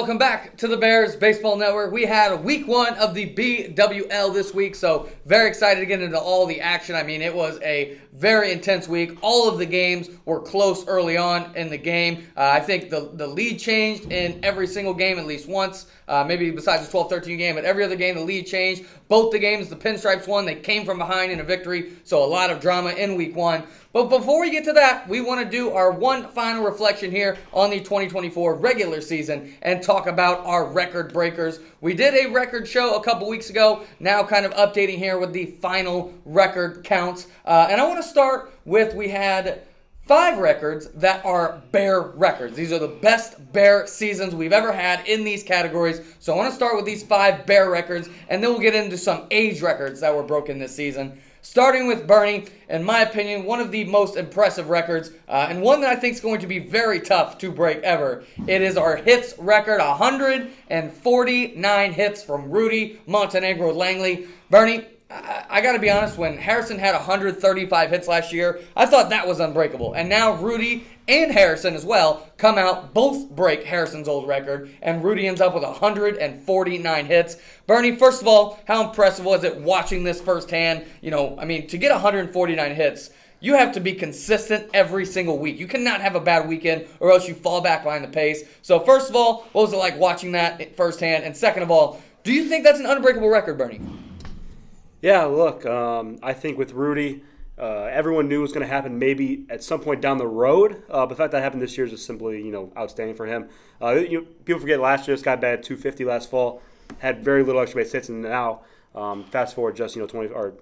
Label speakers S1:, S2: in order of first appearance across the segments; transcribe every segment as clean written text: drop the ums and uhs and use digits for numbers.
S1: welcome back to the Bears Baseball Network. We had week 1 of the BWL this week, so very excited to get into all the action. I mean, it was a very intense week. All of the games were close early on in the game. I think the lead changed in every single game at least once, maybe besides the 12-13 game, but every other game the lead changed. Both the games, the Pinstripes won. They came from behind in a victory, so a lot of drama in week 1. But before we get to that, we want to do our one final reflection here on the 2024 regular season and talk about our record breakers. We did a record show a couple weeks ago, now kind of updating here with the final record counts. And I want to start with, we had 5 records that are Bear records. These are the best Bear seasons we've ever had in these categories. So I want to start with these 5 Bear records, and then we'll get into some age records that were broken this season. Starting with Bernie, in my opinion, one of the most impressive records, and one that I think is going to be very tough to break ever. It is our hits record, 149 hits from Rudy Montenegro Langley. Bernie, I got to be honest, when Harrison had 135 hits last year, I thought that was unbreakable. And now Rudy and Harrison as well come out, both break Harrison's old record, and Rudy ends up with 149 hits. Bernie, first of all, how impressive was it watching this firsthand? You know, I mean, to get 149 hits, you have to be consistent every single week. You cannot have a bad weekend or else you fall back behind the pace. So first of all, what was it like watching that firsthand? And second of all, do you think that's an unbreakable record, Bernie?
S2: Yeah, look, I think with Rudy, everyone knew it was going to happen maybe at some point down the road. But the fact that happened this year is just simply, outstanding for him. People forget last year this guy batted 250 last fall, had very little extra base hits, and now, fast forward just 20 or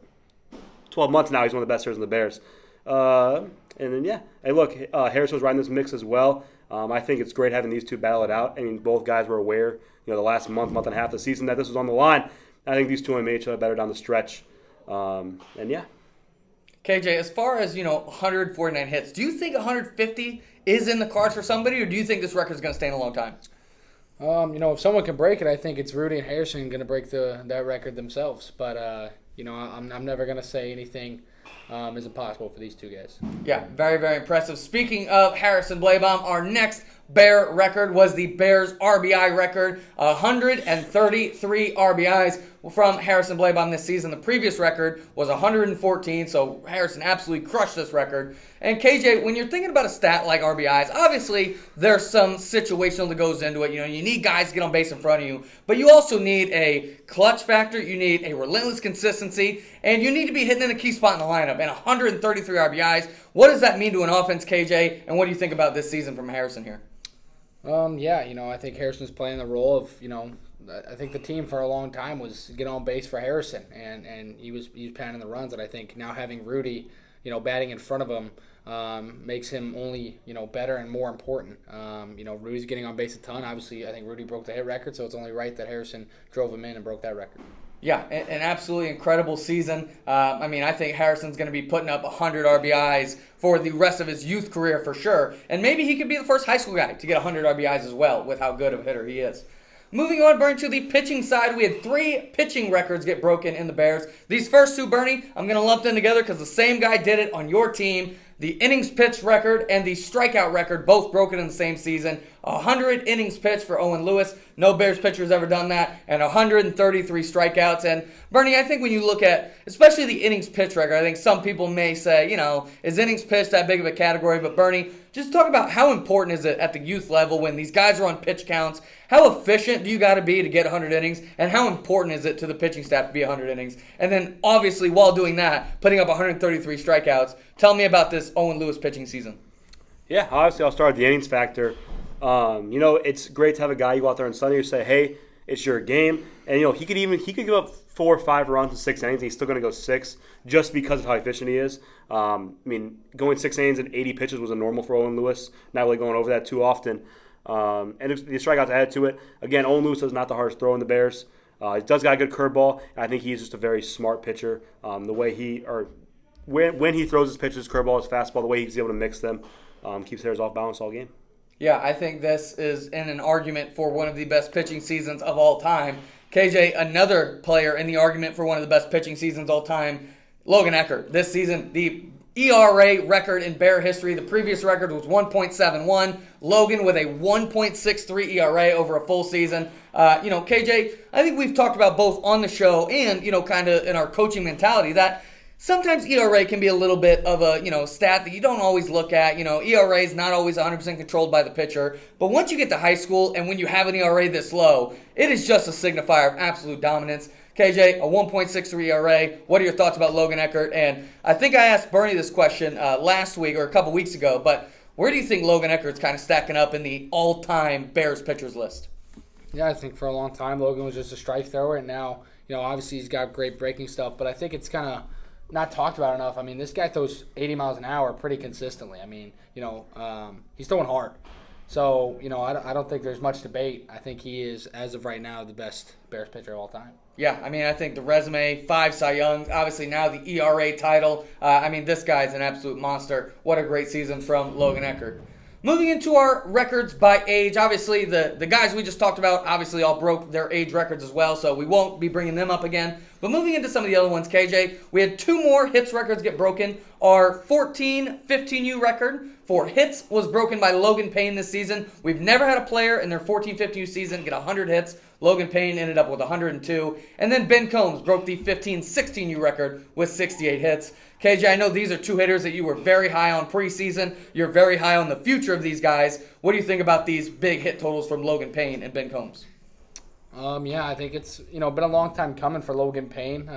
S2: 12 months now, he's one of the best hitters in the Bears. And then hey, look, Harris was riding this mix as well. I think it's great having these two battle it out. I mean, both guys were aware, the last month and a half of the season that this was on the line. I think these two made each other better down the stretch. KJ,
S1: as far as, 149 hits, do you think 150 is in the cards for somebody, or do you think this record is going to stay in a long time?
S3: If someone can break it, I think it's Rudy and Harrison going to break that record themselves. But, I'm never going to say anything is impossible for these two guys.
S1: Yeah, very, very impressive. Speaking of Harrison Bleibom, our next Bear record was the Bears RBI record, 133 RBIs from Harrison Bleibom this season. The previous record was 114, so Harrison absolutely crushed this record. And KJ, when you're thinking about a stat like RBIs, obviously there's some situational that goes into it. You need guys to get on base in front of you, but you also need a clutch factor, you need a relentless consistency, and you need to be hitting in a key spot in the lineup. And 133 RBIs, what does that mean to an offense, KJ? And what do you think about this season from Harrison here?
S3: I think Harrison's playing the role of, I think the team for a long time was get on base for Harrison, and he was pounding the runs, and I think now having Rudy, batting in front of him makes him only, better and more important. Rudy's getting on base a ton. Obviously, I think Rudy broke the hit record, so it's only right that Harrison drove him in and broke that record.
S1: Yeah, an absolutely incredible season. I think Harrison's going to be putting up 100 RBIs for the rest of his youth career for sure. And maybe he could be the first high school guy to get 100 RBIs as well with how good of a hitter he is. Moving on, Bernie, to the pitching side, we had 3 pitching records get broken in the Bears. These first 2, Bernie, I'm going to lump them together because the same guy did it on your team. The innings pitched record and the strikeout record, both broken in the same season. 100 innings pitched for Owen Lewis. No Bears pitcher has ever done that. And 133 strikeouts. And, Bernie, I think when you look at, especially the innings pitched record, I think some people may say, is innings pitched that big of a category? But, Bernie, just talk about how important is it at the youth level when these guys are on pitch counts? How efficient do you got to be to get 100 innings? And how important is it to the pitching staff to be 100 innings? And then, obviously, while doing that, putting up 133 strikeouts. Tell me about this Owen Lewis pitching season.
S2: Yeah, obviously I'll start with the innings factor. It's great to have a guy you go out there on Sunday and say, hey, it's your game. And, he could give up 4 or 5 runs in 6 innings. And he's still going to go 6 just because of how efficient he is. Going 6 innings and 80 pitches was a normal for Owen Lewis. Not really going over that too often. And the strikeouts added to it. Again, Owen Lewis is not the hardest throw in the Bears. He does got a good curveball. And I think he's just a very smart pitcher. The way when he throws his pitches, curveball, his fastball, the way he's able to mix them, keeps hitters off balance all game.
S1: Yeah, I think this is in an argument for one of the best pitching seasons of all time. KJ, another player in the argument for one of the best pitching seasons all time, Logan Eckert. This season, the ERA record in Bear history. The previous record was 1.71. Logan with a 1.63 ERA over a full season. KJ, I think we've talked about both on the show and, kind of in our coaching mentality that sometimes ERA can be a little bit of a, stat that you don't always look at. ERA is not always 100% controlled by the pitcher. But once you get to high school and when you have an ERA this low, it is just a signifier of absolute dominance. KJ, a 1.63 ERA. What are your thoughts about Logan Eckert? And I think I asked Bernie this question last week or a couple weeks ago, but where do you think Logan Eckert's kind of stacking up in the all-time Bears pitchers list?
S3: Yeah, I think for a long time Logan was just a strike thrower, and now, obviously he's got great breaking stuff, but I think it's kind of not talked about enough. I mean, this guy throws 80 miles an hour pretty consistently. I mean, he's throwing hard. So, I don't think there's much debate. I think he is, as of right now, the best Bears pitcher of all time.
S1: Yeah, I think the resume, 5 Cy Youngs, obviously now the ERA title. This guy's an absolute monster. What a great season from Logan Eckert. Moving into our records by age, obviously the guys we just talked about obviously all broke their age records as well, so we won't be bringing them up again. But moving into some of the other ones, KJ, we had 2 more hits records get broken. Our 14-15U record for hits was broken by Logan Payne this season. We've never had a player in their 14-15U season get 100 hits. Logan Payne ended up with 102. And then Ben Combs broke the 15-16U record with 68 hits. KJ, I know these are 2 hitters that you were very high on preseason. You're very high on the future of these guys. What do you think about these big hit totals from Logan Payne and Ben Combs?
S3: I think it's, been a long time coming for Logan Payne.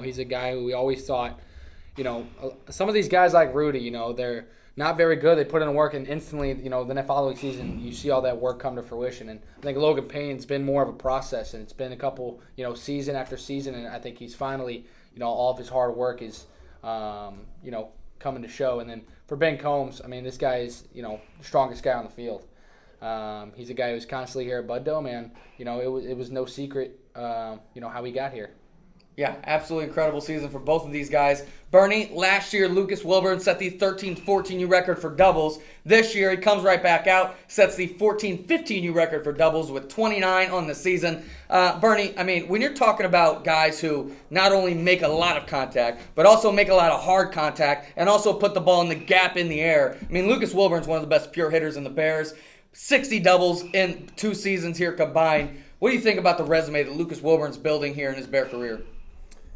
S3: He's a guy who we always thought, some of these guys like Rudy, they're not very good. They put in work, and instantly, the following season, you see all that work come to fruition. And I think Logan Payne's been more of a process, and it's been a couple, season after season, and I think he's finally, all of his hard work is, coming to show. And then for Ben Combs, this guy is, the strongest guy on the field. He's a guy who's constantly here at Bud Dome, and, it was no secret, how he got here.
S1: Yeah, absolutely incredible season for both of these guys. Bernie, last year, Lucas Wilburn set the 13-14U record for doubles. This year, he comes right back out, sets the 14-15U record for doubles with 29 on the season. Bernie, when you're talking about guys who not only make a lot of contact, but also make a lot of hard contact, and also put the ball in the gap in the air, Lucas Wilburn's one of the best pure hitters in the Bears. 60 doubles in 2 seasons here combined. What do you think about the resume that Lucas Wilburn's building here in his Bear career?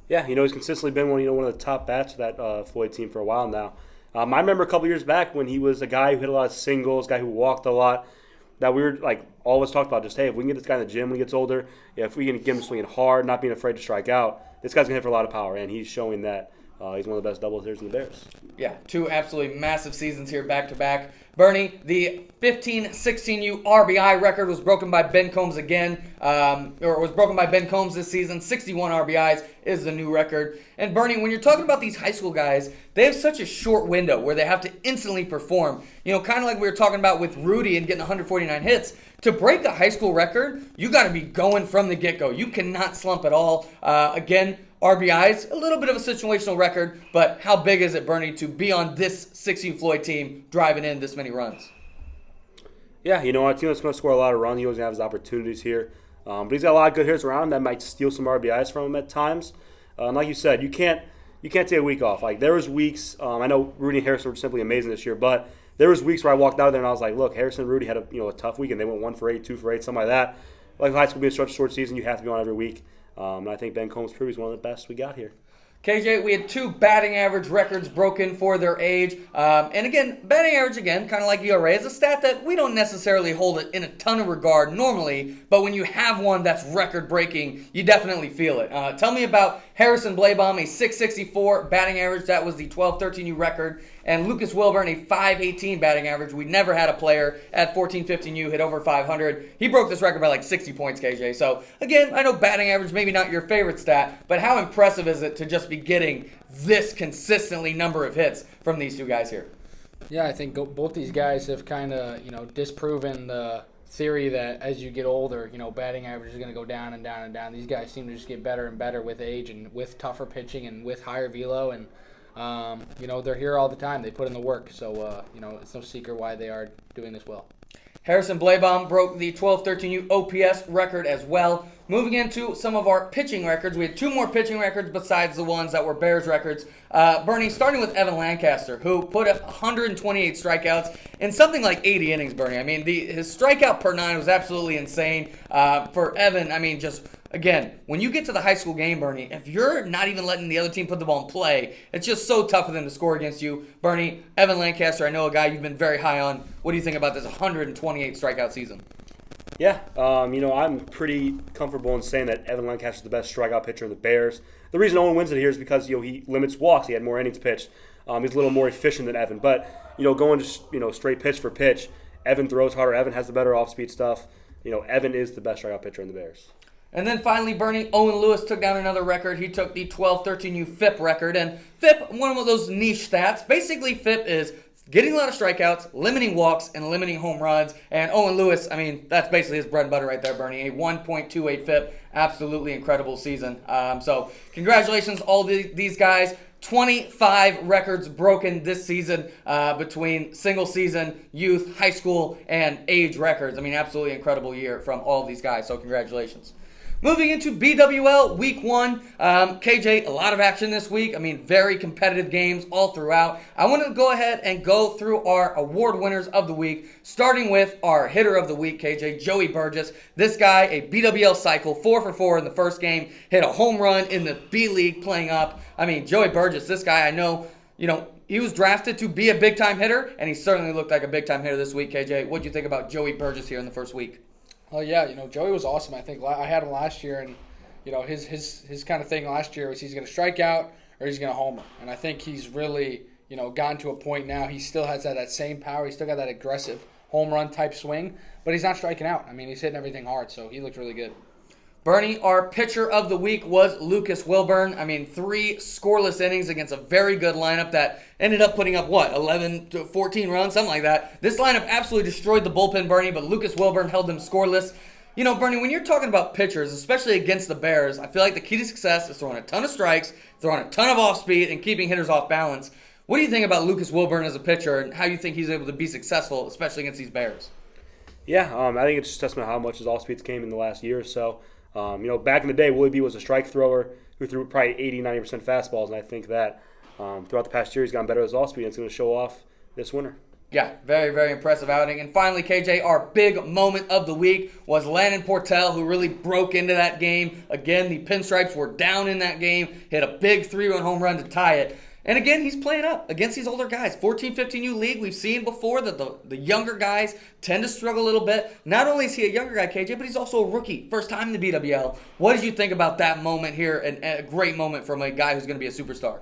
S2: Yeah, he's consistently been one of the top bats of that Floyd team for a while now. I remember a couple years back when he was a guy who hit a lot of singles, guy who walked a lot, that we were all of us talked about just, hey, if we can get this guy in the gym when he gets older, if we can get him swinging hard, not being afraid to strike out, this guy's going to hit for a lot of power, and he's showing that he's one of the best double hitters in the Bears.
S1: Yeah, 2 absolutely massive seasons here back-to-back. Bernie, the 15-16U RBI record was broken by Ben Combs again, or was broken by Ben Combs this season. 61 RBIs is the new record. And Bernie, when you're talking about these high school guys, they have such a short window where they have to instantly perform. Kind of like we were talking about with Rudy and getting 149 hits. To break a high school record, you got to be going from the get-go. You cannot slump at all. Again, RBIs, a little bit of a situational record, but how big is it, Bernie, to be on this 6U Floyd team driving in this many runs?
S2: Yeah, a team that's going to score a lot of runs. He always have his opportunities here. But he's got a lot of good hitters around that might steal some RBIs from him at times. Like you said, you can't take a week off. There was weeks, I know Rudy and Harrison were simply amazing this year, but there was weeks where I walked out there and I was like, look, Harrison and Rudy had a tough week, and they went 1 for 8, 2 for 8, something like that. Like high school being such a short season, you have to be on every week. And I think Ben Combs proved he's one of the best we got here.
S1: KJ, we had 2 batting average records broken for their age. And again, batting average, again, kind of like ERA, is a stat that we don't necessarily hold it in a ton of regard normally, but when you have one that's record-breaking, you definitely feel it. Tell me about Harrison Blabaum, a 664 batting average. That was the 12-13U record. And Lucas Wilburn, a 518 batting average. We never had a player at 14-15U hit over 500. He broke this record by 60 points, KJ. So, again, I know batting average maybe not your favorite stat, but how impressive is it to just be getting this consistently number of hits from these 2 guys here?
S3: Yeah, I think both these guys have kind of, disproven the theory that as you get older, batting average is going to go down and down and down. These guys seem to just get better and better with age and with tougher pitching and with higher velo, and they're here all the time. They put in the work, so it's no secret why they are doing this well.
S1: Harrison Blebaum broke the 12-13U OPS record as well. Moving into some of our pitching records, we had two more pitching records besides the ones that were Bears records. Bernie, starting with Evan Lancaster, who put up 128 strikeouts in something like 80 innings, Bernie. I mean, his strikeout per nine was absolutely insane. For Evan, I mean, just, again, when you get to the high school game, Bernie, if you're not even letting the other team put the ball in play, it's just so tough for them to score against you. Bernie, Evan Lancaster, I know a guy you've been very high on. What do you think about this 128 strikeout season?
S2: Yeah, I'm pretty comfortable in saying that Evan Lancaster is the best strikeout pitcher in the Bears. The reason Owen wins it here is because he limits walks. He had more innings pitched. He's a little more efficient than Evan. But going just straight pitch for pitch, Evan throws harder. Evan has the better off-speed stuff. Evan is the best strikeout pitcher in the Bears.
S1: And then finally, Bernie, Owen Lewis took down another record. He took the 12-13U FIP record. And FIP, one of those niche stats. Basically, FIP is getting a lot of strikeouts, limiting walks, and limiting home runs. And Owen Lewis, I mean, that's basically his bread and butter right there, Bernie. A 1.28 FIP. Absolutely incredible season. So congratulations, all these guys. 25 records broken this season between single season, youth, high school, and age records. I mean, absolutely incredible year from all of these guys. So congratulations. Moving into BWL Week 1, KJ, a lot of action this week. I mean, very competitive games all throughout. I want to go ahead and go through our award winners of the week, starting with our hitter of the week, KJ, Joey Burgess. This guy, a BWL cycle, 4 for 4 in the first game, hit a home run in the B League playing up. I mean, Joey Burgess, this guy, I know, he was drafted to be a big-time hitter, and he certainly looked like a big-time hitter this week, KJ. What do you think about Joey Burgess here in the first week?
S3: Oh yeah, Joey was awesome. I think I had him last year, and his kind of thing last year was he's going to strike out or he's going to homer, and I think he's really gotten to a point now. He still has that same power. He's still got that aggressive home run type swing, but he's not striking out. I mean, he's hitting everything hard, so he looked really good.
S1: Bernie, our pitcher of the week was Lucas Wilburn. I mean, 3 scoreless innings against a very good lineup that ended up putting up, 11 to 14 runs, something like that. This lineup absolutely destroyed the bullpen, Bernie, but Lucas Wilburn held them scoreless. Bernie, when you're talking about pitchers, especially against the Bears, I feel like the key to success is throwing a ton of strikes, throwing a ton of off-speed, and keeping hitters off balance. What do you think about Lucas Wilburn as a pitcher and how you think he's able to be successful, especially against these Bears?
S2: Yeah, I think it's just a testament to how much his off-speeds came in the last year or so. Back in the day, Willie B was a strike thrower who threw probably 80-90% fastballs, and I think that throughout the past year he's gotten better with his off-speed, and it's going to show off this winter.
S1: Yeah, very, very impressive outing. And finally, KJ, our big moment of the week was Landon Portell, who really broke into that game. Again, the Pinstripes were down in that game, hit a big 3-run home run to tie it. And again, he's playing up against these older guys. 14-15U league, we've seen before that the younger guys tend to struggle a little bit. Not only is he a younger guy, KJ, but he's also a rookie. First time in the BWL. What did you think about that moment here? And a great moment from a guy who's going to be a superstar.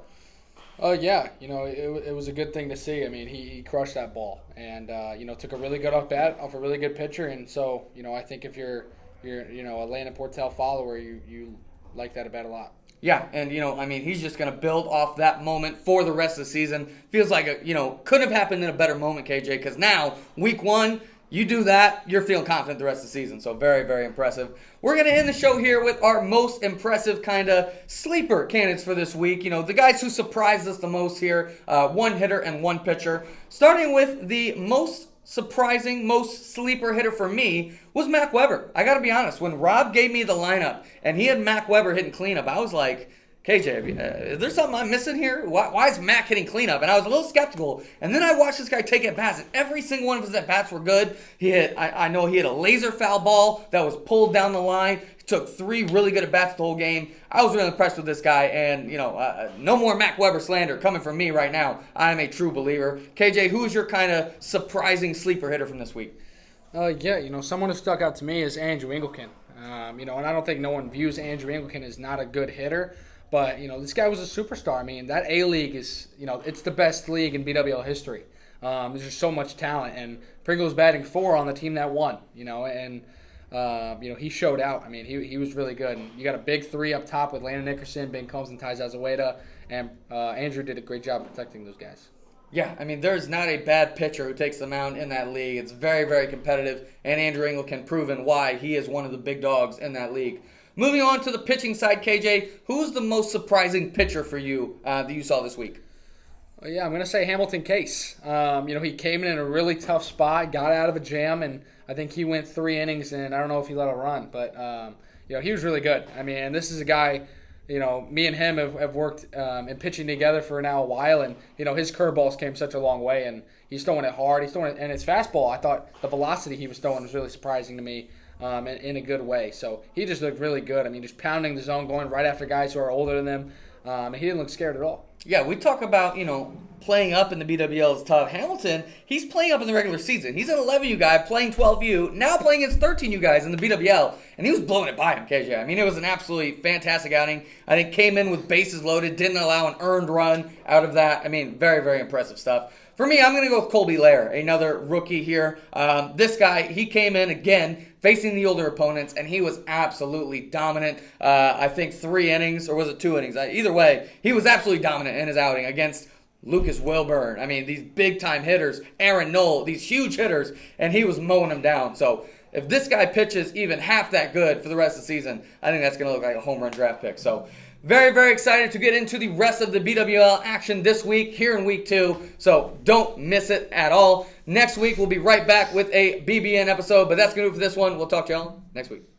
S3: Oh, yeah. It was a good thing to see. I mean, he crushed that ball and, took a really good at-bat off a really good pitcher. And so, I think if you're a Landon Portell follower, you like that at-bat a lot.
S1: Yeah, and, he's just going to build off that moment for the rest of the season. Feels like, couldn't have happened in a better moment, KJ, because now, week 1, you do that, you're feeling confident the rest of the season. So very, very impressive. We're going to end the show here with our most impressive kind of sleeper candidates for this week. The guys who surprised us the most here, one hitter and one pitcher. Starting with the most surprising, most sleeper hitter for me was Mac Weber. I got to be honest. When Rob gave me the lineup and he had Mac Weber hitting cleanup, I was like, KJ, is there something I'm missing here? Why is Mac hitting cleanup? And I was a little skeptical. And then I watched this guy take at-bats, and every single one of his at-bats were good. I know he hit a laser foul ball that was pulled down the line. He took 3 really good at-bats the whole game. I was really impressed with this guy, and, no more Mac Weber slander coming from me right now. I am a true believer. KJ, who is your kind of surprising sleeper hitter from this week?
S3: Someone who stuck out to me is Andrew Engelken. And I don't think no one views Andrew Engelken as not a good hitter. But, this guy was a superstar. I mean, that A-League is, it's the best league in BWL history. There's just so much talent. And Pringle's batting 4 on the team that won, and he showed out. I mean, he was really good. And you got a big 3 up top with Landon Nickerson, Ben Combs, and Ty Zazueta. And Andrew did a great job protecting those guys.
S1: Yeah, I mean, there's not a bad pitcher who takes the mound in that league. It's very, very competitive. And Andrew Engelken proven why he is one of the big dogs in that league. Moving on to the pitching side, KJ, who's the most surprising pitcher for you that you saw this week?
S3: I'm going to say Hamilton Case. He came in a really tough spot, got out of a jam, and I think he went 3 innings, and I don't know if he let a run, but he was really good. I mean, and this is a guy. Me and him have worked in pitching together for now a while, and his curveballs came such a long way, and he's throwing it hard. He's throwing it, and his fastball. I thought the velocity he was throwing was really surprising to me, in a good way. So he just looked really good. I mean, just pounding the zone, going right after guys who are older than them, and he didn't look scared at all.
S1: Yeah, we talk about, playing up in the BWL is tough. Hamilton, he's playing up in the regular season. He's an 11U guy playing 12U, now playing against 13U guys in the BWL, and he was blowing it by him, KJ. I mean, it was an absolutely fantastic outing. I think came in with bases loaded, didn't allow an earned run out of that. I mean, very, very impressive stuff. For me, I'm going to go with Colby Lair, another rookie here. This guy, he came in again facing the older opponents, and he was absolutely dominant. I think 3 innings, or was it 2 innings? Either way, he was absolutely dominant in his outing against Lucas Wilburn. I mean, these big-time hitters, Aaron Knoll, these huge hitters, and he was mowing them down. So if this guy pitches even half that good for the rest of the season, I think that's going to look like a home run draft pick. So very, very excited to get into the rest of the BWL action this week, here in week 2. So don't miss it at all. Next week, we'll be right back with a BBN episode, but that's going to do it for this one. We'll talk to y'all next week.